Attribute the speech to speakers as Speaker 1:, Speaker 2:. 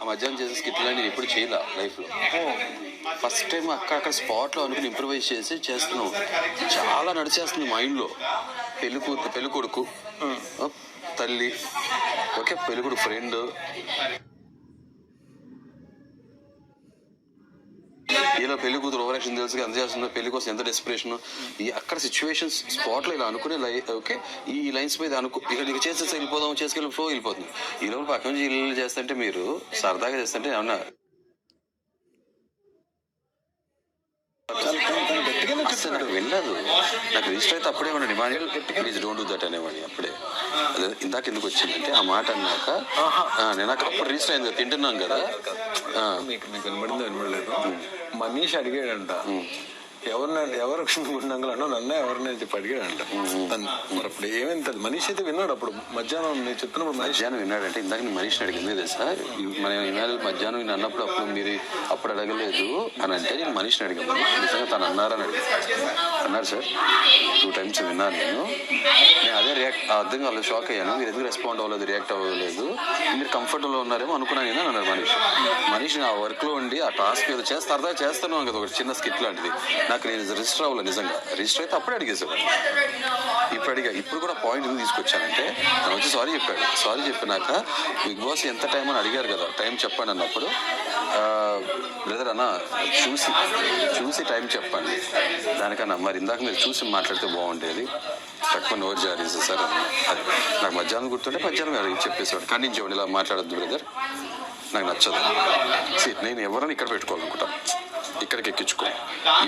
Speaker 1: ఆ మధ్యాహ్నం చేసే స్కిట్లు నేను ఎప్పుడు చేయలే లైఫ్లో. ఫస్ట్ టైం అక్కడ స్పాట్లో అనుకుని ఇంప్రూవైజ్ చేసి చేస్తున్నాం. చాలా నడిచేస్తుంది మైండ్లో. పెళ్లి కొడుకు, తల్లి, ఓకే, పెళ్లి కొడుకు ఫ్రెండ్, ఇలా పెళ్లి కూతురు ఓవరాక్షన్ తెలుసు ఎంత చేస్తుందో, పెళ్లి కోసం ఎంత డెస్పిరేషన్, ఈ అక్కడ సిచ్యువేషన్స్ స్పాట్లో ఇలా అనుకునే ఓకే ఈ లైన్స్ మీద ఇక్కడ చేసేసి వెళ్ళిపోదాం, చేసుకెళ్ళి ఫ్లో వెళ్ళిపోతుంది. ఈ లోపల పక్క నుంచి ఇల్లు చేస్తుంటే మీరు సరదాగా చేస్తుంటే ఏమన్నా అసలు నాకు వెళ్ళదు. నాకు రిజిస్టర్ అయితే అప్పుడే ఉండండి ప్లీజ్ డోంట్ డూ దట్ అనేవాడిని అప్పుడే. అదే ఇందాక ఎందుకు వచ్చిందంటే ఆ మాట అన్నాక నేను అప్పుడు రిజిస్టర్ అయింది, తింటున్నాం కదా.
Speaker 2: మీకు వినబడలేదు. మనీష్ అడిగాడంట ఎవరు ఉన్నాను నన్ను ఎవరిని చెప్పి అడిగాడంట. మరి అప్పుడు ఏమైంది మనీష్ అయితే విన్నాడు. అప్పుడు మధ్యాహ్నం నేను చెప్తున్నప్పుడు
Speaker 1: మధ్యాహ్నం విన్నాడంటే ఇందాక నేను మనీష్ని అడిగింది కదా సార్, మనం ఇవాళ మధ్యాహ్నం నేను అన్నప్పుడు మీరు అప్పుడు అడగలేదు అని అంటే నేను మనీష్ని అడిగాను. నిజంగా తను అన్నారని అన్నారు సార్. 2 times విన్నాను నేను అదే అర్థం కాలేదు, షాక్ అయ్యాను. మీరు ఎందుకు రెస్పాండ్ అవ్వలేదు, రియాక్ట్ అవ్వలేదు, మీరు కంఫర్టబుల్లో ఉన్నారేమో అనుకున్నాను నేను అన్నారు మనీష్. నా వర్క్లో ఉండి ఆ టాస్క్ ఏదో సరదా చేస్తున్నాం కదా, ఒక చిన్న స్కిట్ లాంటిది. నాకు నేను రిజిస్టర్ అవ్వలేదు. నిజంగా రిజిస్టర్ అయితే అప్పుడే అడిగేసాడు. ఇప్పుడు కూడా పాయింట్ ఎందుకు తీసుకొచ్చానంటే తను వచ్చి సారీ చెప్పాడు. సారీ చెప్పినాక బిగ్ బాస్ ఎంత టైం అని అడిగారు కదా, టైం చెప్పండి అన్నప్పుడు బ్రదర్ అన్న చూసి టైం చెప్పండి, దానికన్నా మరి ఇందాక మీరు చూసి మాట్లాడితే బాగుండేది, తక్కువ నోరు జారీసే సార్ అది నాకు మధ్యాహ్నం గుర్తుంటే మధ్యాహ్నం చెప్పేసాడు. ఖండించేవాడు, ఇలా మాట్లాడద్దు బ్రదర్, నాకు నచ్చదు, నేను ఎవరైనా ఇక్కడ పెట్టుకోవాలనుకుంటా, ఇక్కడికి ఎక్కించుకో.